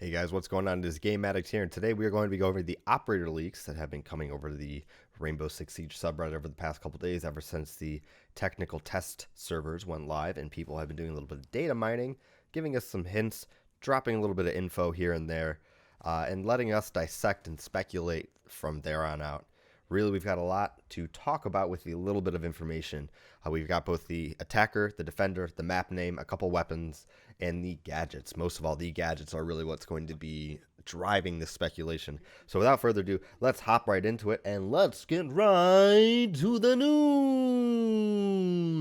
Hey guys, what's going on? It is Game Addicts here, and today we are going to be going over the operator leaks that have been coming over the Rainbow Six Siege subreddit over the past couple days, ever since the technical test servers went live, and people have been doing a little bit of data mining, giving us some hints, dropping a little bit of info here and there, and letting us dissect and speculate from there on out. Really, we've got a lot to talk about with a little bit of information. We've got both the attacker, the defender, the map name, a couple weapons, and the gadgets. Most of all, the gadgets are really what's going to be driving this speculation. So without further ado, let's hop right into it and let's get right to the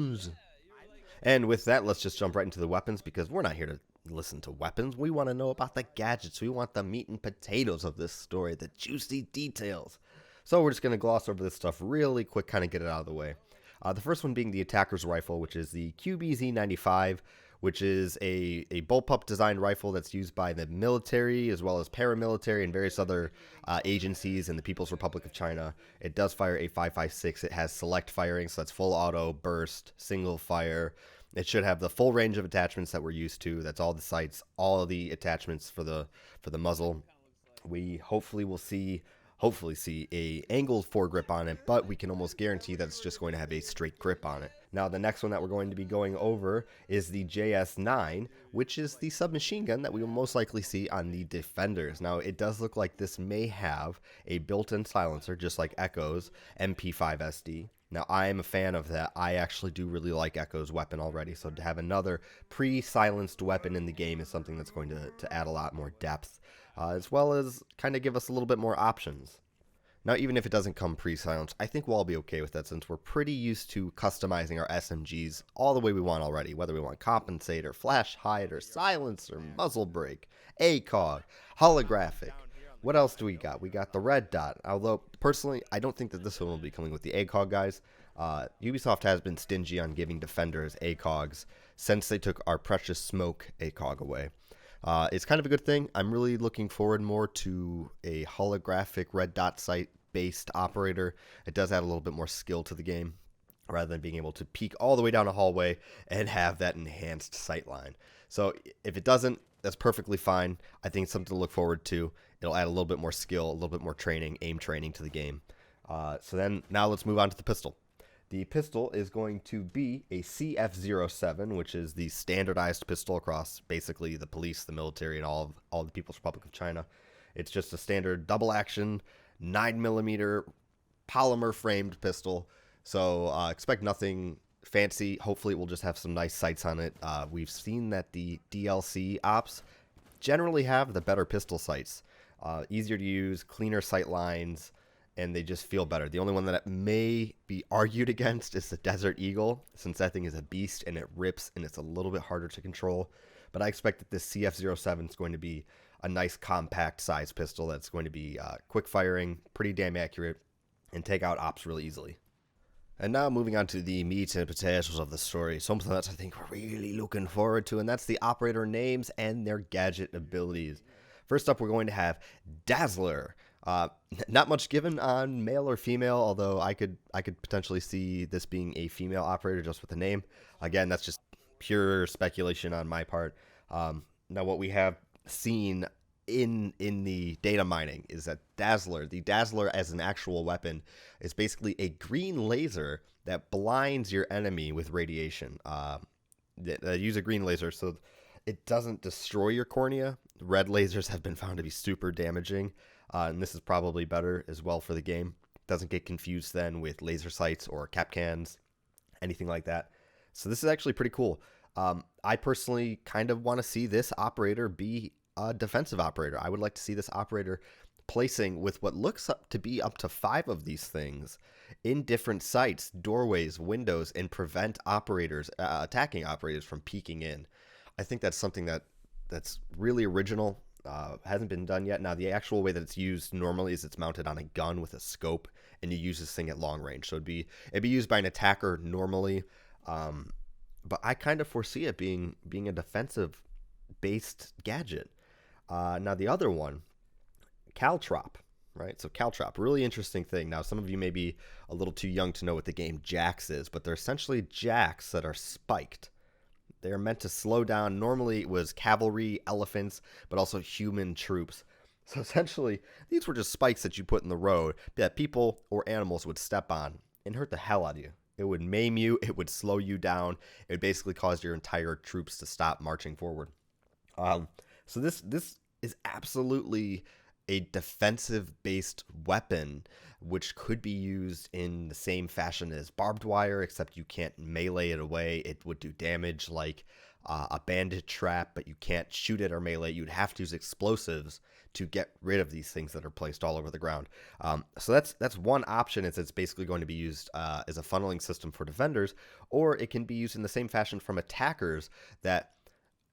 news. And with that, let's just jump right into the weapons because we're not here to listen to weapons. We want to know about the gadgets. We want the meat and potatoes of this story, the juicy details. So we're just going to gloss over this stuff really quick, kind of get it out of the way. The first one being the attacker's rifle, which is the QBZ-95, which is a bullpup designed rifle that's used by the military as well as paramilitary and various other agencies in the People's Republic of China. It does fire a 5.56. It has select firing, so that's full auto, burst, single fire. It should have the full range of attachments that we're used to. That's all the sights, all of the attachments for the muzzle. We hopefully see a angled foregrip on it, but we can almost guarantee that it's just going to have a straight grip on it. Now, the next one that we're going to be going over is the JS9, which is the submachine gun that we will most likely see on the Defenders. Now, it does look like this may have a built-in silencer, just like Echo's MP5SD. Now, I am a fan of that. I actually do really like Echo's weapon already, so to have another pre-silenced weapon in the game is something that's going to add a lot more depth, as well as kind of give us a little bit more options. Now, even if it doesn't come pre-silenced, I think we'll all be okay with that since we're pretty used to customizing our SMGs all the way we want already, whether we want compensator, flash hider, silencer, muzzle brake, ACOG, holographic. What else do we got? We got the red dot, although personally, I don't think that this one will be coming with the ACOG, guys. Ubisoft has been stingy on giving Defenders ACOGs since they took our precious smoke ACOG away. It's kind of a good thing. I'm really looking forward more to a holographic red dot sight based operator. It does add a little bit more skill to the game rather than being able to peek all the way down a hallway and have that enhanced sight line. So if it doesn't, that's perfectly fine. I think it's something to look forward to. It'll add a little bit more skill, a little bit more training, aim training to the game. So then now let's move on to the pistol. The pistol is going to be a CF07, which is the standardized pistol across basically the police, the military, and all the People's Republic of China. It's just a standard double action, 9mm polymer framed pistol. So expect nothing fancy. Hopefully it will just have some nice sights on it. We've seen that the DLC ops generally have the better pistol sights. Easier to use, cleaner sight lines, and they just feel better. The only one that may be argued against is the Desert Eagle, since that thing is a beast and it rips and it's a little bit harder to control. But I expect that this CF07 is going to be a nice compact size pistol that's going to be quick firing, pretty damn accurate, and take out ops really easily. And now moving on to the meat and potatoes of the story, something that I think we're really looking forward to, and that's the operator names and their gadget abilities. First up, we're going to have Dazzler. Not much given on male or female, although I could potentially see this being a female operator just with the name. Again, that's just pure speculation on my part. Now, what we have seen in the data mining is that the Dazzler as an actual weapon is basically a green laser that blinds your enemy with radiation. They use a green laser so it doesn't destroy your cornea. Red lasers have been found to be super damaging. And this is probably better as well for the game. Doesn't get confused then with laser sights or Kapkans, anything like that. So this is actually pretty cool. I personally kind of want to see this operator be a defensive operator. I would like to see this operator placing with what looks up to be up to 5 of these things in different sites, doorways, windows, and prevent operators, attacking operators from peeking in. I think that's something that's really original. Hasn't been done yet. Now, the actual way that it's used normally is it's mounted on a gun with a scope, and you use this thing at long range. So it'd be used by an attacker normally, but I kind of foresee it being a defensive based gadget. Now, the other one, Caltrop, right? So Caltrop, really interesting thing. Now, some of you may be a little too young to know what the game Jax is, but they're essentially jacks that are spiked. They are meant to slow down. Normally it was cavalry, elephants, but also human troops. So essentially, these were just spikes that you put in the road that people or animals would step on and hurt the hell out of you. It would maim you. It would slow you down. It would basically cause your entire troops to stop marching forward. So this is absolutely a defensive-based weapon, which could be used in the same fashion as barbed wire, except you can't melee it away. It would do damage like a bandit trap, but you can't shoot it or melee. You'd have to use explosives to get rid of these things that are placed all over the ground. So that's one option. It's basically going to be used as a funneling system for defenders, or it can be used in the same fashion from attackers, that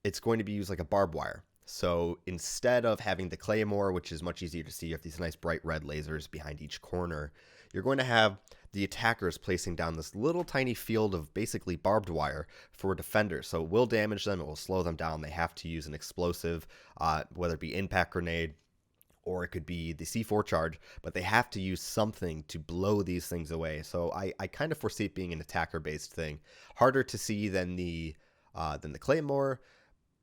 it's going to be used like a barbed wire. So instead of having the claymore, which is much easier to see, you have these nice bright red lasers behind each corner, you're going to have the attackers placing down this little tiny field of basically barbed wire for defenders. So it will damage them, it will slow them down. They have to use an explosive, whether it be impact grenade or it could be the C4 charge, but they have to use something to blow these things away. So I kind of foresee it being an attacker-based thing. Harder to see than the claymore,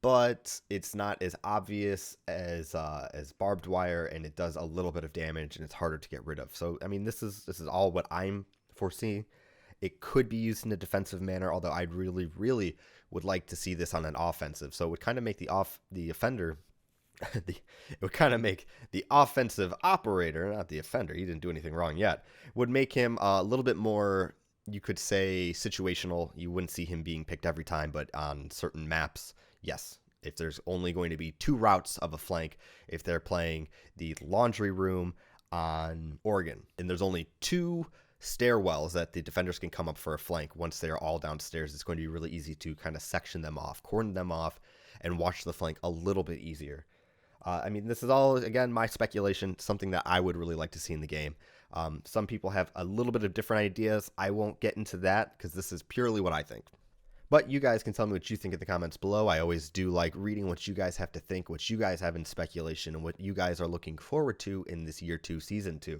but it's not as obvious as barbed wire, and it does a little bit of damage, and it's harder to get rid of. So, I mean, this is all what I'm foreseeing. It could be used in a defensive manner, although I'd really, really would like to see this on an offensive. So it would kind of make the offender, it would kind of make the offensive operator, not the offender, he didn't do anything wrong yet, would make him a little bit more, you could say, situational. You wouldn't see him being picked every time, but on certain maps, yes. If there's only going to be 2 routes of a flank, if they're playing the laundry room on Oregon, and there's only 2 stairwells that the defenders can come up for a flank once they're all downstairs, it's going to be really easy to kind of section them off, cordon them off, and watch the flank a little bit easier. I mean, this is all, again, my speculation, something that I would really like to see in the game. Some people have a little bit of different ideas. I won't get into that because this is purely what I think. But you guys can tell me what you think in the comments below. I always do like reading what you guys have to think, what you guys have in speculation, and what you guys are looking forward to in this Year 2, Season 2.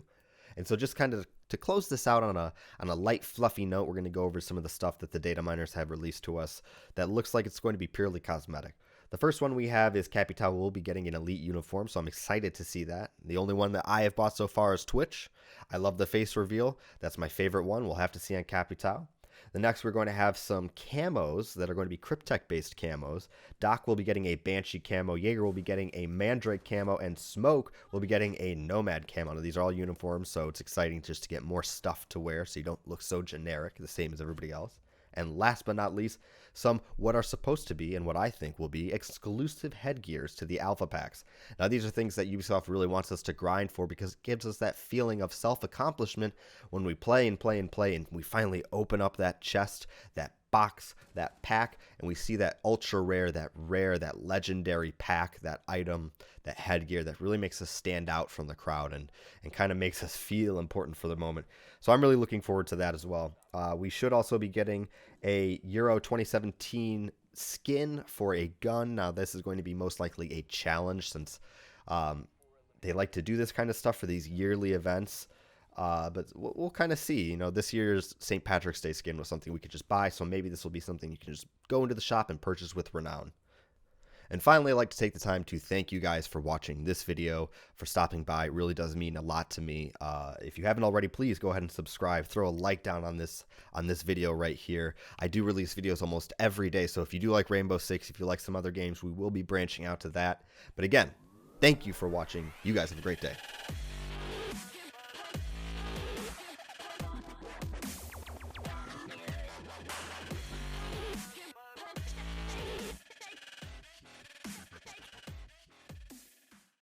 And so just kind of to close this out on a light, fluffy note, we're going to go over some of the stuff that the data miners have released to us that looks like it's going to be purely cosmetic. The first one we have is Capitao will be getting an elite uniform, so I'm excited to see that. The only one that I have bought so far is Twitch. I love the face reveal. That's my favorite one. We'll have to see on Capitao. The next, we're going to have some camos that are going to be Cryptek-based camos. Doc will be getting a Banshee camo, Jaeger will be getting a Mandrake camo, and Smoke will be getting a Nomad camo. Now, these are all uniforms, so it's exciting just to get more stuff to wear so you don't look so generic, the same as everybody else. And last but not least, some what are supposed to be, and what I think will be, exclusive headgears to the alpha packs. Now, these are things that Ubisoft really wants us to grind for because it gives us that feeling of self-accomplishment when we play and play and play, and we finally open up that chest, that box, that pack, and we see that ultra rare, that legendary pack, that item, that headgear that really makes us stand out from the crowd and kind of makes us feel important for the moment. So I'm really looking forward to that as well. We should also be getting a Euro 2017 skin for a gun. Now, this is going to be most likely a challenge since they like to do this kind of stuff for these yearly events. But we'll kind of see. You know, this year's St. Patrick's Day skin was something we could just buy, so maybe this will be something you can just go into the shop and purchase with renown. And finally, I'd like to take the time to thank you guys for watching this video, for stopping by. It really does mean a lot to me. If you haven't already, please go ahead and subscribe. Throw a like down on this video right here. I do release videos almost every day, so if you do like Rainbow Six, if you like some other games, we will be branching out to that. But again, thank you for watching. You guys have a great day.